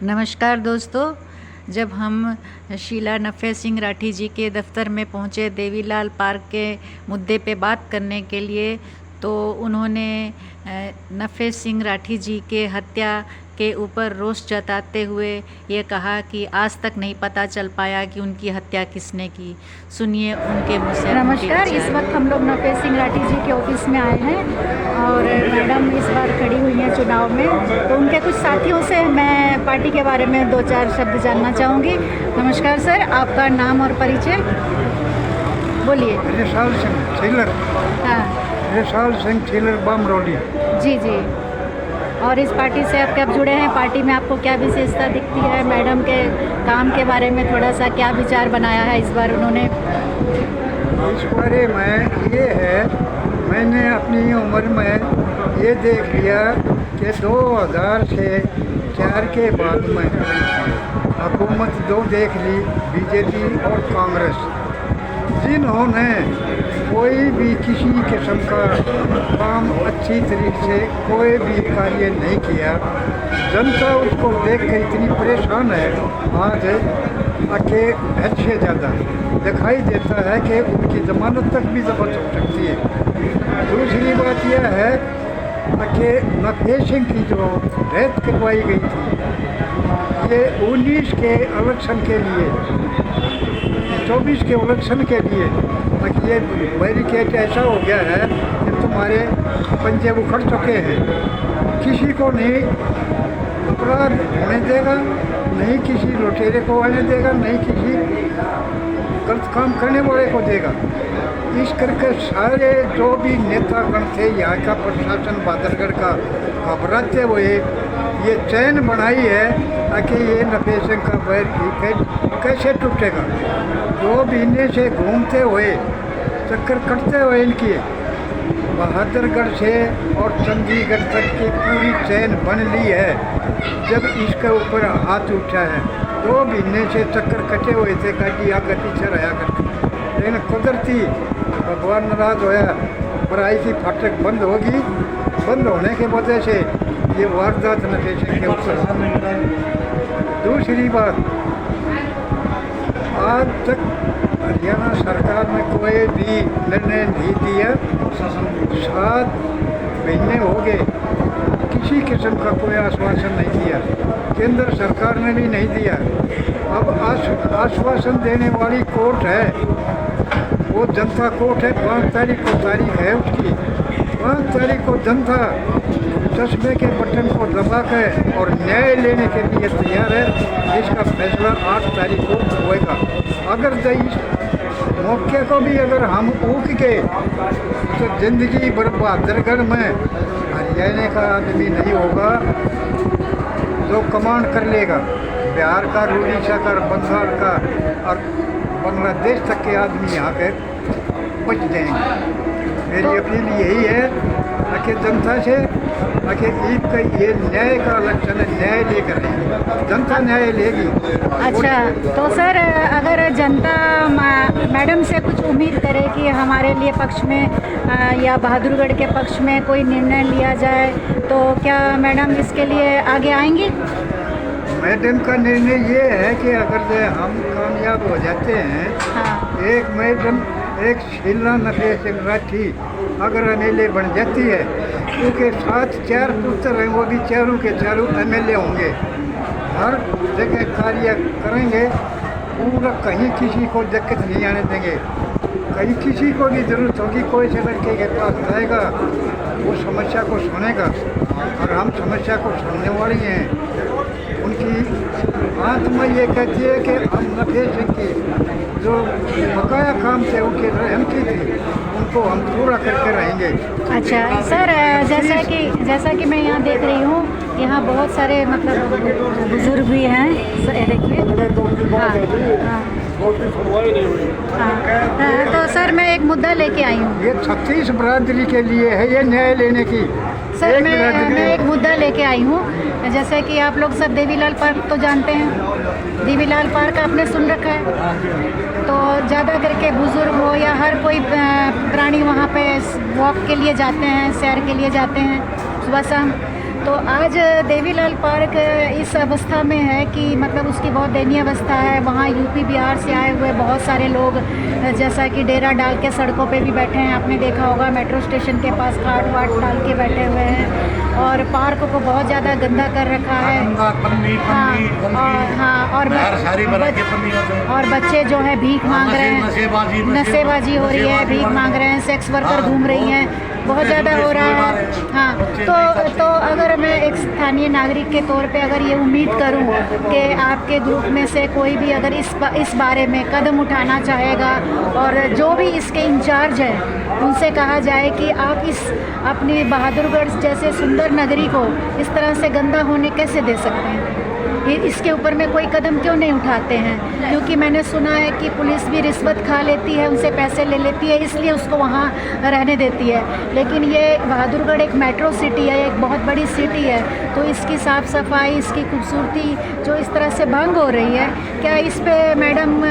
नमस्कार दोस्तों। जब हम शीला नफ़े सिंह राठी जी के दफ्तर में पहुंचे देवीलाल पार्क के मुद्दे पे बात करने के लिए, तो उन्होंने नफ़े सिंह राठी जी के हत्या के ऊपर रोष जताते हुए ये कहा कि आज तक नहीं पता चल पाया कि उनकी हत्या किसने की। सुनिए उनके मुँह से। नमस्कार। इस वक्त हम लोग नफ़े सिंह राठी जी के ऑफिस में आए हैं और मैडम इस बार खड़ी हुई हैं चुनाव में, तो उनके कुछ साथियों से मैं पार्टी के बारे में 2-4 शब्द जानना चाहूँगी। नमस्कार सर, आपका नाम और परिचय बोलिए। रिसाल सिंह टेलर। हाँ रिसाल सिंह टेलर बामरोली। जी जी। और इस पार्टी से आप कब जुड़े हैं? पार्टी में आपको क्या विशेषता दिखती है? मैडम के काम के बारे में थोड़ा सा क्या विचार बनाया है इस बार उन्होंने? इस बारे में ये है, मैंने अपनी उम्र में ये देख लिया कि 2000 से 4 के बाद में हुकूमत दो देख ली, बीजेपी और कांग्रेस, जिन्होंने कोई भी किसी किस्म का काम अच्छी तरीके से कोई भी कार्य नहीं किया। जनता उसको देख कर इतनी परेशान है आज कि हद से ज़्यादा दिखाई देता है कि उनकी ज़मानत तक भी ज़ब्त हो सकती है। दूसरी बात यह है कि नफ़े सिंह की जो रैत करवाई गई थी, ये 19 के इलेक्शन के लिए, 24 के इलेक्शन के लिए ये बैरिकेड ऐसा हो गया है कि तुम्हारे पंजे उखड़ चुके हैं। किसी को नहीं अपराध होने देगा, नहीं किसी लुटेरे को आने देगा, नहीं किसी गलत काम करने वाले को देगा। इस करके सारे जो भी नेतागण थे यहाँ का प्रशासन बादरगढ़ का घबराते हुए ये चैन बनाई है ताकि ये नफ़े सिंह का बैरिकेड कैसे टूटेगा। 2 महीने से घूमते हुए चक्कर कटते हुए इनकी बहादुरगढ़ से और चंडीगढ़ तक की पूरी चैन बन ली है। जब इसके ऊपर हाथ उठा है, 2 महीने से चक्कर कटे हुए थे, गाड़ी आगे पीछे रहा करती, लेकिन कुदरती भगवान नाराज होया, पढ़ाई की फाटक बंद होगी। बंद होने के वजह से ये वारदात नफ़े सिंह के ऊपर। दूसरी बात, आज तक हरियाणा सरकार ने कोई भी निर्णय नहीं दिया। 7 महीने हो गए, किसी किस्म का कोई आश्वासन नहीं दिया। केंद्र सरकार ने भी नहीं दिया। अब आश्वासन देने वाली कोर्ट है, वो जनता कोर्ट है। 5 तारीख को तारीख है उसकी। 5 तारीख को जनता चश्मे के बटन को दबा कर और न्याय लेने के लिए तैयार है। इसका फैसला 8 तारीख को होएगा। अगर इस मौके को भी अगर हम ऊक के तो ज़िंदगी बहादुरगढ़ में हरियाणा का आदमी नहीं होगा जो कमांड कर लेगा। बिहार का, उड़ीसा का, बंगाल का और बांग्लादेश तक के आदमी यहाँ पे बच जाएंगे। मेरी अपील यही है कि जनता से कि ईद का ये न्याय का इलेक्शन है, न्याय लेकर रहेंगे, जनता न्याय लेगी। अच्छा, तो सर अगर जनता मैडम से कुछ उम्मीद करे कि हमारे लिए पक्ष में या बहादुरगढ़ के पक्ष में कोई निर्णय लिया जाए, तो क्या मैडम इसके लिए आगे आएंगी? मैडम का निर्णय ये है कि अगर हम कामयाब हो जाते हैं, हाँ। एक शीला नफ़े सिंह राठी अगर एमएलए बन जाती है, क्योंकि 4 पुत्र हैं, वो भी चारों के चारों एमएलए होंगे, हर जगह कार्य करेंगे, पूरा कहीं किसी को दिक्कत नहीं आने देंगे। कहीं किसी को भी ज़रूरत होगी, कोई से लड़के के पास जाएगा, वो समस्या को सुनेगा और हम समस्या को सुनने वाली हैं। उनकी आत्मा ये कहती है कि हम नफ़े सिंह की जो बकाया काम थे उनके रहम की थी, उनको हम पूरा करके रहेंगे। अच्छा सर, जैसा कि मैं यहाँ देख रही हूँ, यहाँ बहुत सारे मतलब बुजुर्ग भी हैं। देखिए, हाँ। तो सर मैं एक मुद्दा लेके आई हूँ। ये 36 बरादरी के लिए है ये न्याय लेने की। सर मैं एक मुद्दा लेके आई हूँ। जैसे कि आप लोग सब देवीलाल पार्क तो जानते हैं, देवीलाल पार्क आपने सुन रखा है, तो ज़्यादा करके बुज़ुर्ग हो या हर कोई प्राणी वहाँ पे वॉक के लिए जाते हैं, सैर के लिए जाते हैं सुबह शाम। तो आज देवीलाल पार्क इस अवस्था में है कि मतलब उसकी बहुत दयनीय अवस्था है। वहाँ यूपी बिहार से आए हुए बहुत सारे लोग जैसा कि डेरा डाल के सड़कों पे भी बैठे हैं, आपने देखा होगा मेट्रो स्टेशन के पास खाट वाट डाल के बैठे हुए हैं और पार्क को बहुत ज़्यादा गंदा कर रखा है। और बच्चे जो है भीख मांग रहे हैं, नशेबाजी हो रही है, भीख मांग रहे हैं, सेक्स वर्कर घूम रही हैं, बहुत ज़्यादा हो रहा है। हाँ, तो अगर मैं एक स्थानीय नागरिक के तौर पे अगर ये उम्मीद करूं कि आपके ग्रुप में से कोई भी अगर इस बारे में कदम उठाना चाहेगा और जो भी इसके इंचार्ज हैं उनसे कहा जाए कि आप इस अपनी बहादुरगढ़ जैसे सुंदर नगरी को इस तरह से गंदा होने कैसे दे सकते हैं, इसके ऊपर में कोई कदम क्यों नहीं उठाते हैं। क्योंकि मैंने सुना है कि पुलिस भी रिश्वत खा लेती है, उनसे पैसे ले लेती है, इसलिए उसको वहाँ रहने देती है। लेकिन ये बहादुरगढ़ एक मेट्रो सिटी है, एक बहुत बड़ी सिटी है, तो इसकी साफ़ सफाई, इसकी खूबसूरती जो इस तरह से भंग हो रही है, क्या इस पे मैडम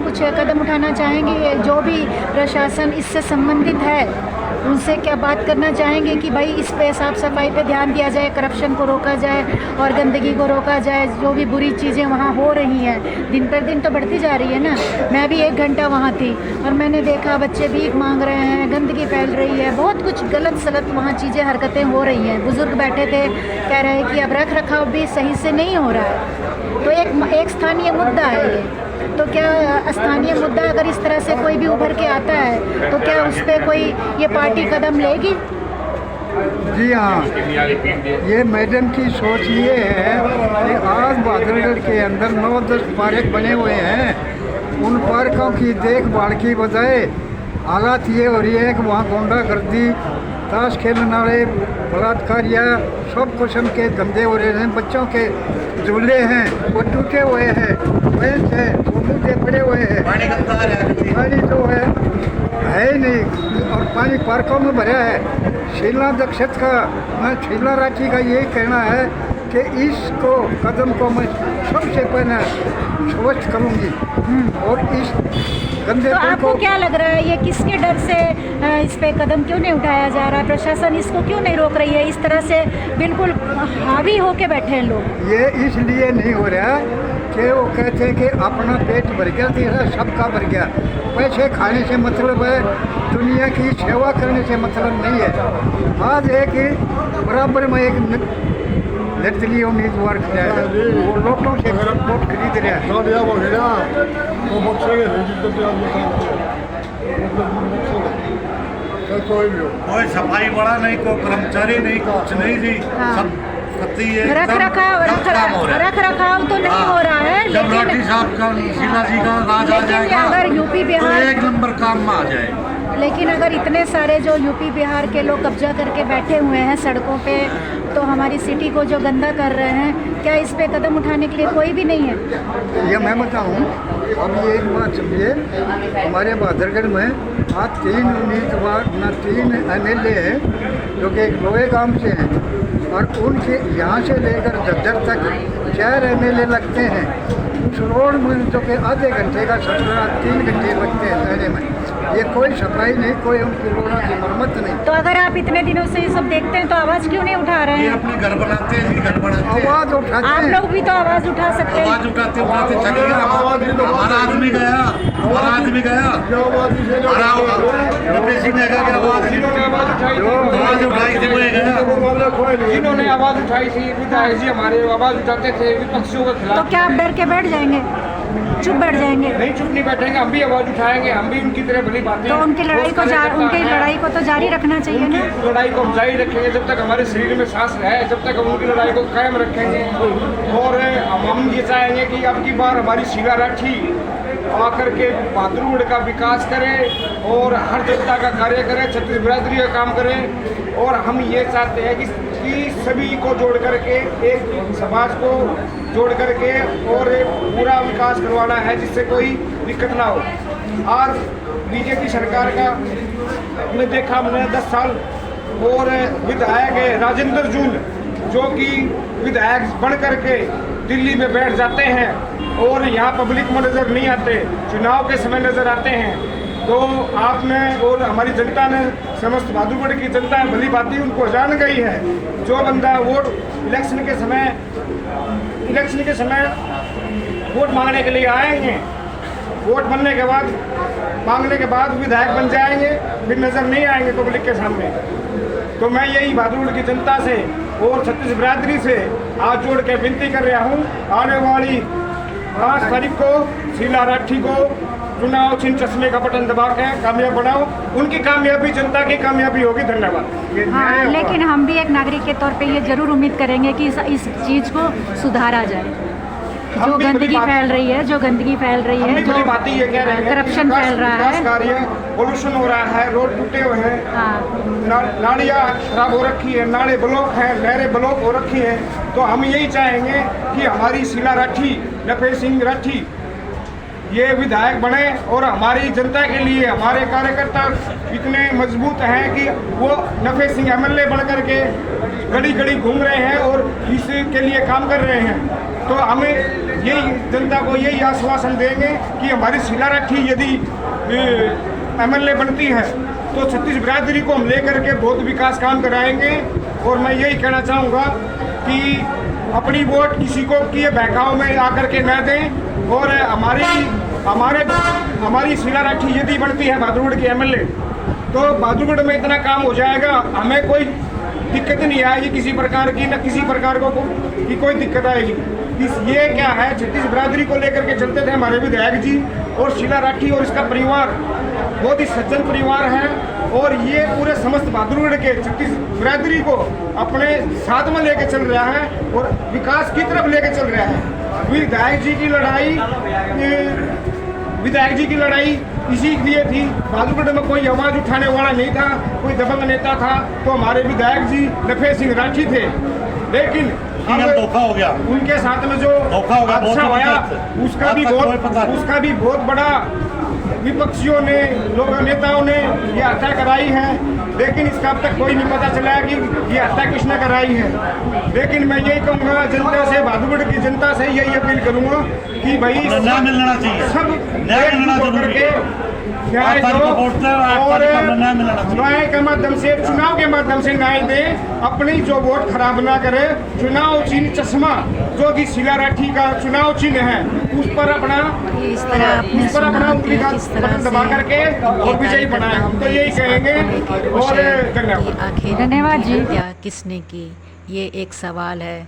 कुछ कदम उठाना चाहेंगी? जो भी प्रशासन इससे संबंधित है उनसे क्या बात करना चाहेंगे कि भाई इस पे साफ़ सफाई पे ध्यान दिया जाए, करप्शन को रोका जाए और गंदगी को रोका जाए। जो भी बुरी चीज़ें वहाँ हो रही हैं दिन पर दिन तो बढ़ती जा रही है ना। मैं भी 1 घंटा वहाँ थी और मैंने देखा बच्चे भीख मांग रहे हैं, गंदगी फैल रही है, बहुत कुछ गलत सलत वहाँ चीज़ें हरकतें हो रही हैं। बुज़ुर्ग बैठे थे, कह रहे हैं कि अब रख रखाव भी सही से नहीं हो रहा है। तो एक स्थानीय मुद्दा है ये। तो क्या स्थानीय मुद्दा अगर इस तरह से कोई भी उभर के आता है तो क्या उस पर कोई ये पार्टी कदम लेगी? जी हाँ, ये मैडम की सोच ये है कि आज बहादुरगढ़ के अंदर 9-10 पार्क बने हुए हैं। उन पार्कों की देखभाल की बजाय हालात ये हो रही है कि वहाँ गुंडागर्दी, ताश खेलने वाले, बलात्कार या सब किस्म के धंधे हो रहे हैं। बच्चों के झूले हैं वो टूटे हुए हैं, भैंस है वो मुझे पड़े हुए हैं, पानी जो है ही नहीं और पानी पार्कों में भरा है। शीला दीक्षित का, मैं शीला राठी का यही कहना है कि इसको कदम को मैं सबसे पहले स्वच्छ करूँगी और इस गंदे तो आपको क्या लग रहा है ये किसके डर से इस पे कदम क्यों नहीं उठाया जा रहा है? प्रशासन इसको क्यों नहीं रोक रही है? इस तरह से बिल्कुल हावी होके बैठे हैं लोग। ये इसलिए नहीं हो रहा कि वो कहते हैं कि अपना पेट भर गया, तीसरा सबका भर गया। पैसे खाने से मतलब है, दुनिया की सेवा करने से मतलब नहीं है। आज एक बराबर में एक निर्दलीय उम्मीदवार खड़ा है, वो लोगों से वोट खरीद रहा है। कोई सफाई बड़ा नहीं, कोई कर्मचारी नहीं, कुछ नहीं जी। सब रख रखाव तो नहीं हो रहा है। जब राठी साहब का, शीला जी का राज आ जाएगा अगर यूपी बिहार तो 1 नंबर काम में आ जाएगा। लेकिन अगर इतने सारे जो यूपी बिहार के लोग कब्जा करके बैठे हुए हैं सड़कों पे, तो हमारी सिटी को जो गंदा कर रहे हैं, क्या इस पे कदम उठाने के लिए कोई भी नहीं है? ये मैं बताऊँ, अब ये एक बात समझिए, हमारे बहादुरगढ़ में आज 3 उम्मीदवार ना 3 MLA हैं जो कि लोहे गांव से हैं और उनके यहाँ से लेकर झज्जर तक 4 MLA लगते हैं। उस रोड में जो कि आधे घंटे का सफर 3 घंटे लगते हैं जाने में। ये कोई सफाई नहीं, कोई उनकी रोडों की मरम्मत नहीं। तो अगर आप इतने दिनों से ये सब देखते हैं तो आवाज़ क्यों नहीं उठा रहे हैं? ये अपने घर बनाते हैं जी, घर बनाते हैं। आवाज़ उठाते हैं। आप लोग भी तो आवाज़ उठा सकते हैं। आवाज़ उठाते उठाते चले गए। हमारा आदमी गया, रमेश सिंह ने कहा कि आवाज़ उठाई थी, वो गया। जिन्होंने आवाज़ उठाई थी विधायक जी हमारे आवाज़ उठाते थे विपक्षियों के खिलाफ। तो क्या आप डर के बैठ जाएंगे, चुप बैठ जाएंगे? नहीं, चुप नहीं बैठेंगे, हम भी आवाज़ उठाएंगे, हम भी उनकी तरह भली बातें। तो उनकी लड़ाई को तो जारी रखना चाहिए ना। लड़ाई को हम जारी रखेंगे जब तक हमारे शरीर में सांस है, जब तक हम उनकी लड़ाई को कायम रखेंगे। और हम ये चाहेंगे कि अब की बार हमारी शीला राठी आकर के बहादुरगढ़ का विकास करें और हर जनता का कार्य करें, छत्तीस बिरादरी का काम करें। और हम ये चाहते हैं कि सभी को जोड़ करके, एक समाज को जोड़ करके और एक पूरा विकास करवाना है जिससे कोई दिक्कत ना हो। आज बीजेपी सरकार का हमने देखा, हमने 10 साल और विधायक है राजेंद्र जूल जो कि विधायक बन करके दिल्ली में बैठ जाते हैं और यहाँ पब्लिक में नज़र नहीं आते, चुनाव के समय नज़र आते हैं। तो आपने और हमारी जनता ने, समस्त बहादुरगढ़ की जनता भली भांति उनको जान गई है। जो बंदा वोट इलेक्शन के समय वोट मांगने के लिए आएंगे, वोट बनने के बाद मांगने के बाद विधायक बन जाएंगे, फिर नजर नहीं आएंगे पब्लिक के सामने। तो मैं यही बहादुरगढ़ की जनता से और छत्तीस बिरादरी से हाथ जोड़ के विनती कर रहा हूँ, आने वाली 5 तारीख को शीला राठी को चुनाव चिन्ह चश्मे का बटन दबा के कामयाब बनाओ। उनकी कामयाबी जनता की कामयाबी होगी। धन्यवाद। हाँ, लेकिन हम भी एक नागरिक के तौर पे ये जरूर उम्मीद करेंगे कि इस चीज़ को सुधारा जाए। जो गंदगी फैल रही है, जो बातें ये कह रहे हैं, करप्शन फैल रहा है, पोल्यूशन हो रहा है, रोड टूटे हुए हैं, नालियाँ खराब हो रखी है, नाले ब्लॉक हैं, नहरें ब्लॉक हो रखी हैं। तो हम यही चाहेंगे कि हमारी शीला राठी, नफे सिंह राठी ये विधायक बने और हमारी जनता के लिए हमारे कार्यकर्ता इतने मजबूत हैं कि वो नफे सिंह एमएलए बन करके गली गली घूम रहे हैं और इसके लिए काम कर रहे हैं। तो हमें यही जनता को यही आश्वासन देंगे कि हमारी शीला राठी यदि एमएलए बनती है तो छत्तीस बिरादरी को हम लेकर के बहुत विकास काम कराएंगे। और मैं यही कहना चाहूँगा कि अपनी वोट किसी को किए बहकाव में आकर के न दें। और हमारी शीला राठी यदि बनती है बहादुरगढ़ की एमएलए तो बहादुरगढ़ में इतना काम हो जाएगा, हमें कोई दिक्कत नहीं आएगी किसी प्रकार की, न किसी प्रकार को की कोई दिक्कत आएगी। ये क्या है, छत्तीस बिरादरी को लेकर के चलते थे हमारे विधायक जी और शीला राठी और इसका परिवार बहुत ही सज्जन परिवार है। और ये पूरे समस्त बहादुरगढ़ के छत्तीस बिरादरी को अपने साथ में लेके चल रहा है और विकास की तरफ लेके चल रहा है। विधायक जी की लड़ाई इसी लिए थी। बहादुरगढ़ में कोई आवाज उठाने वाला नहीं था, कोई दबंग नेता था तो हमारे विधायक जी नफे सिंह राठी थे। लेकिन धोखा हो गया, उनके साथ में जो हादसा हुआ उसका भी बहुत बड़ा विपक्षियों ने, लोग नेताओं ने ये हत्या कराई है। लेकिन इसका अब तक कोई नहीं पता चला कि ये हत्या किसने कराई है। लेकिन मैं यही कहूँगा जनता से, बहादुरगढ़ की जनता से यही अपील करूँगा कि भाई न्याय मिलना चाहिए, सब न्याय मिलना जरूरी है। न्याय दो और न्याय के माध्यम से, चुनाव के माध्यम से न्याय दे, अपनी जो वोट खराब ना करे। चुनाव चिन्ह चश्मा जो कि शीला राठी का चुनाव चिन्ह है उस पर अपना बटन दबा करके और विजयी बनाए। हम तो यही कहेंगे और धन्यवाद। धन्यवाद जी। क्या किसने की, ये एक सवाल है।